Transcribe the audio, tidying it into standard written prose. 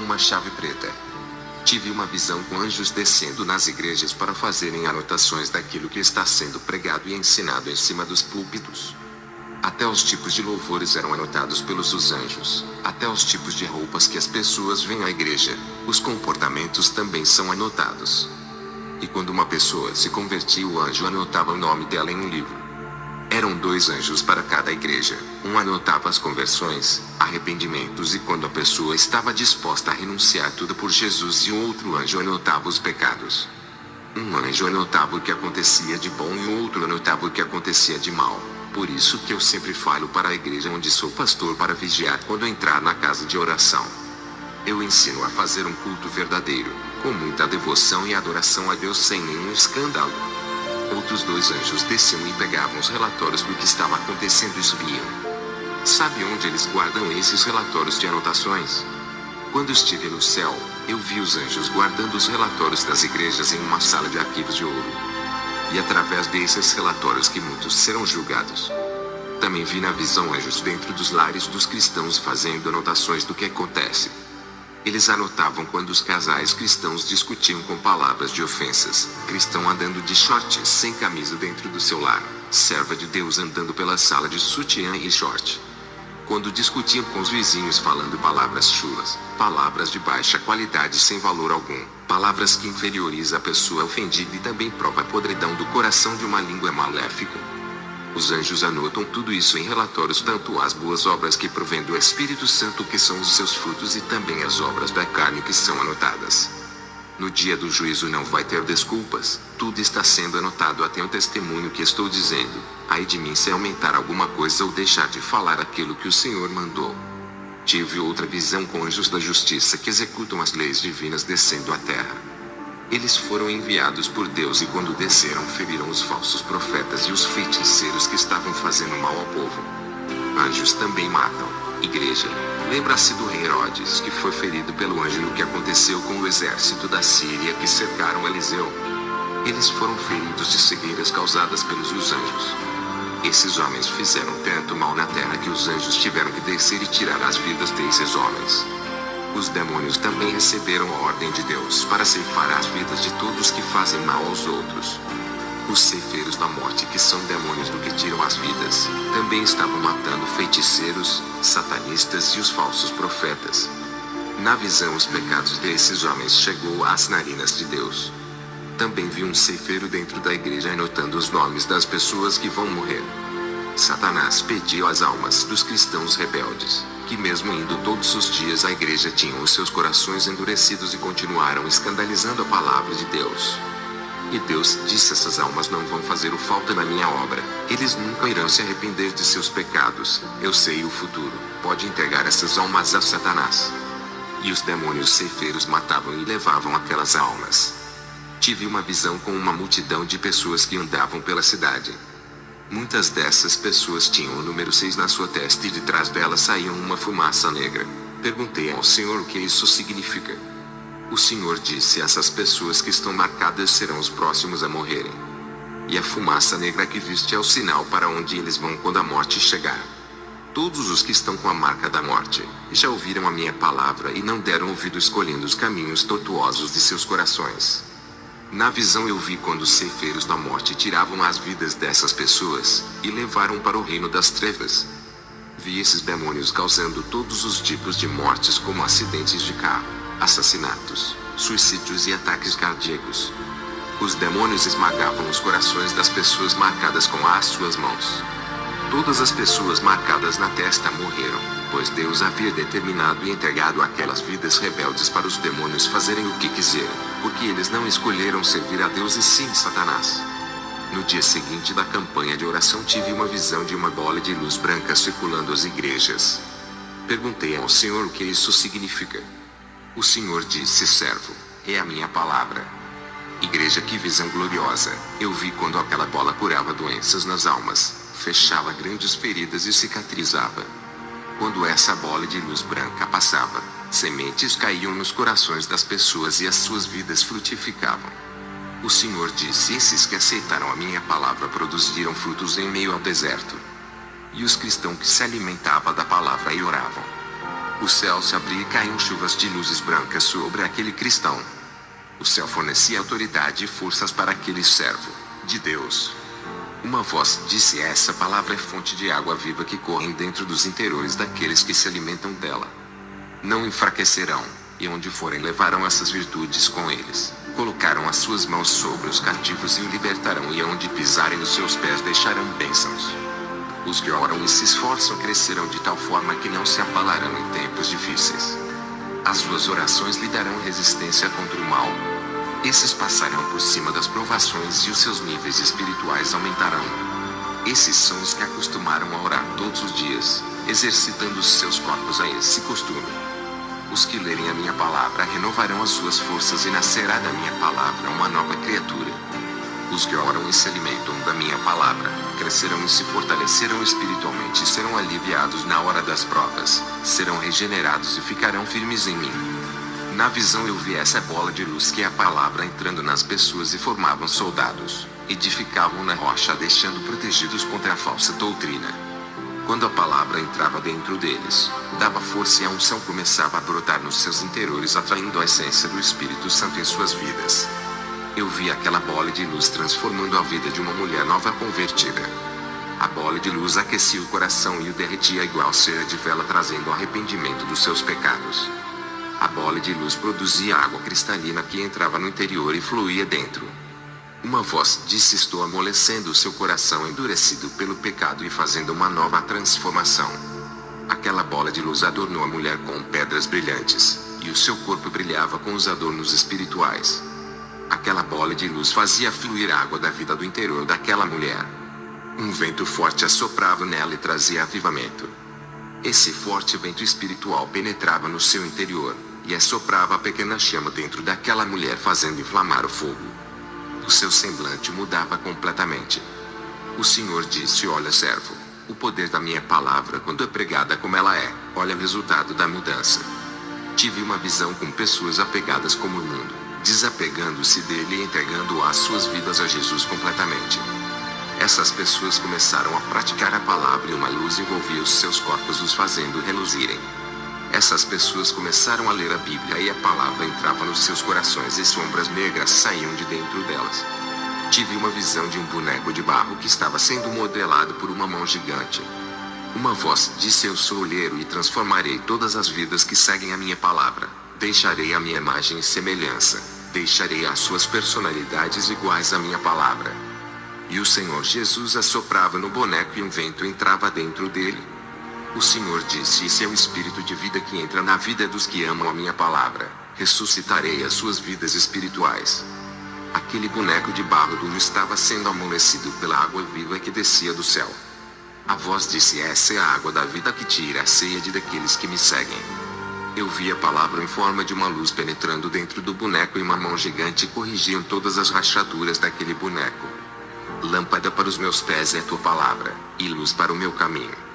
uma chave preta. Tive uma visão com anjos descendo nas igrejas para fazerem anotações daquilo que está sendo pregado e ensinado em cima dos púlpitos. Até os tipos de louvores eram anotados pelos os anjos, até os tipos de roupas que as pessoas vêm à igreja, os comportamentos também são anotados. E quando uma pessoa se convertia, o anjo anotava o nome dela em um livro. Eram 2 anjos para cada igreja, um anotava as conversões, arrependimentos e quando a pessoa estava disposta a renunciar tudo por Jesus, e o outro anjo anotava os pecados. Um anjo anotava o que acontecia de bom e o outro anotava o que acontecia de mal. Por isso que eu sempre falo para a igreja onde sou pastor para vigiar quando entrar na casa de oração. Eu ensino a fazer um culto verdadeiro, com muita devoção e adoração a Deus sem nenhum escândalo. Outros 2 anjos desciam e pegavam os relatórios do que estava acontecendo e subiam. Sabe onde eles guardam esses relatórios de anotações? Quando estive no céu, eu vi os anjos guardando os relatórios das igrejas em uma sala de arquivos de ouro. E através desses relatórios que muitos serão julgados. Também vi na visão anjos dentro dos lares dos cristãos fazendo anotações do que acontece. Eles anotavam quando os casais cristãos discutiam com palavras de ofensas, cristão andando de shorts sem camisa dentro do seu lar, serva de Deus andando pela sala de sutiã e short. Quando discutiam com os vizinhos falando palavras chulas, palavras de baixa qualidade sem valor algum, palavras que inferiorizam a pessoa ofendida e também prova a podridão do coração de uma língua maléfica. Os anjos anotam tudo isso em relatórios, tanto as boas obras que provêm do Espírito Santo, que são os seus frutos, e também as obras da carne que são anotadas. No dia do juízo não vai ter desculpas, tudo está sendo anotado, até o testemunho que estou dizendo. Ai de mim se aumentar alguma coisa ou deixar de falar aquilo que o Senhor mandou. Tive outra visão com anjos da justiça que executam as leis divinas descendo à terra. Eles foram enviados por Deus e quando desceram feriram os falsos profetas e os feiticeiros que estavam fazendo mal ao povo. Anjos também matam. Igreja, lembra-se do rei Herodes, que foi ferido pelo anjo no que aconteceu com o exército da Síria que cercaram Eliseu. Eles foram feridos de cegueiras causadas pelos anjos. Esses homens fizeram tanto mal na terra que os anjos tiveram que descer e tirar as vidas desses homens. Os demônios também receberam a ordem de Deus para ceifar as vidas de todos que fazem mal aos outros. Os ceifeiros da morte, que são demônios do que tiram as vidas, também estavam matando feiticeiros, satanistas e os falsos profetas. Na visão, os pecados desses homens chegou às narinas de Deus. Também vi um ceifeiro dentro da igreja anotando os nomes das pessoas que vão morrer. Satanás pediu as almas dos cristãos rebeldes, que mesmo indo todos os dias à igreja tinham os seus corações endurecidos e continuaram escandalizando a palavra de Deus. E Deus disse: essas almas não vão fazer o falta na minha obra, eles nunca irão se arrepender de seus pecados, eu sei o futuro, pode entregar essas almas a Satanás. E os demônios ceifeiros matavam e levavam aquelas almas. Tive uma visão com uma multidão de pessoas que andavam pela cidade. Muitas dessas pessoas tinham o número 6 na sua testa e de trás delas saía uma fumaça negra. Perguntei ao Senhor o que isso significa. O Senhor disse: essas pessoas que estão marcadas serão os próximos a morrerem. E a fumaça negra que viste é o sinal para onde eles vão quando a morte chegar. Todos os que estão com a marca da morte, já ouviram a minha palavra e não deram ouvido, escolhendo os caminhos tortuosos de seus corações. Na visão eu vi quando os ceifeiros da morte tiravam as vidas dessas pessoas, e levaram para o reino das trevas. Vi esses demônios causando todos os tipos de mortes, como acidentes de carro, assassinatos, suicídios e ataques cardíacos. Os demônios esmagavam os corações das pessoas marcadas com as suas mãos. Todas as pessoas marcadas na testa morreram, pois Deus havia determinado e entregado aquelas vidas rebeldes para os demônios fazerem o que quiserem, porque eles não escolheram servir a Deus e sim Satanás. No dia seguinte da campanha de oração tive uma visão de uma bola de luz branca circulando as igrejas. Perguntei ao Senhor o que isso significa. O Senhor disse: servo, é a minha palavra. Igreja, que visão gloriosa! Eu vi quando aquela bola curava doenças nas almas, fechava grandes feridas e cicatrizava. Quando essa bola de luz branca passava, sementes caíam nos corações das pessoas e as suas vidas frutificavam. O Senhor disse: esses que aceitaram a minha palavra produziram frutos em meio ao deserto. E os cristãos que se alimentavam da palavra e oravam. O céu se abria e caíam chuvas de luzes brancas sobre aquele cristão. O céu fornecia autoridade e forças para aquele servo de Deus. Uma voz disse: essa palavra é fonte de água viva que correm dentro dos interiores daqueles que se alimentam dela. Não enfraquecerão, e onde forem levarão essas virtudes com eles. Colocaram as suas mãos sobre os cativos e o libertarão, e onde pisarem os seus pés deixarão bênçãos. Os que oram e se esforçam crescerão de tal forma que não se abalarão em tempos difíceis. As suas orações lhe darão resistência contra o mal. Esses passarão por cima das provações e os seus níveis espirituais aumentarão. Esses são os que acostumaram a orar todos os dias, exercitando os seus corpos a esse costume. Os que lerem a minha palavra renovarão as suas forças e nascerá da minha palavra uma nova criatura. Os que oram e se alimentam da minha palavra, crescerão e se fortalecerão espiritualmente e serão aliviados na hora das provas, serão regenerados e ficarão firmes em mim. Na visão eu vi essa bola de luz que é a palavra entrando nas pessoas e formavam soldados, edificavam na rocha deixando protegidos contra a falsa doutrina. Quando a palavra entrava dentro deles, dava força e a unção começava a brotar nos seus interiores, atraindo a essência do Espírito Santo em suas vidas. Eu vi aquela bola de luz transformando a vida de uma mulher nova convertida. A bola de luz aquecia o coração e o derretia igual cera de vela, trazendo arrependimento dos seus pecados. A bola de luz produzia água cristalina que entrava no interior e fluía dentro. Uma voz disse: estou amolecendo o seu coração endurecido pelo pecado e fazendo uma nova transformação. Aquela bola de luz adornou a mulher com pedras brilhantes, e o seu corpo brilhava com os adornos espirituais. Aquela bola de luz fazia fluir a água da vida do interior daquela mulher. Um vento forte assoprava nela e trazia avivamento. Esse forte vento espiritual penetrava no seu interior, e assoprava a pequena chama dentro daquela mulher, fazendo inflamar o fogo. O seu semblante mudava completamente. O Senhor disse: olha, servo, o poder da minha palavra quando é pregada como ela é, olha o resultado da mudança. Tive uma visão com pessoas apegadas como o mundo, desapegando-se dele e entregando as suas vidas a Jesus completamente. Essas pessoas começaram a praticar a palavra e uma luz envolvia os seus corpos, os fazendo reluzirem. Essas pessoas começaram a ler a Bíblia e a palavra entrava nos seus corações e sombras negras saíam de dentro delas. Tive uma visão de um boneco de barro que estava sendo modelado por uma mão gigante. Uma voz disse: eu sou o olheiro e transformarei todas as vidas que seguem a minha palavra. Deixarei a minha imagem e semelhança. Deixarei as suas personalidades iguais à minha palavra. E o Senhor Jesus assoprava no boneco e um vento entrava dentro dele. O Senhor disse: esse é o espírito de vida que entra na vida dos que amam a minha palavra. Ressuscitarei as suas vidas espirituais. Aquele boneco de barro duro estava sendo amolecido pela água viva que descia do céu. A voz disse: essa é a água da vida que tira a sede daqueles que me seguem. Eu vi a palavra em forma de uma luz penetrando dentro do boneco e uma mão gigante corrigiam todas as rachaduras daquele boneco. Lâmpada para os meus pés é a tua palavra, e luz para o meu caminho.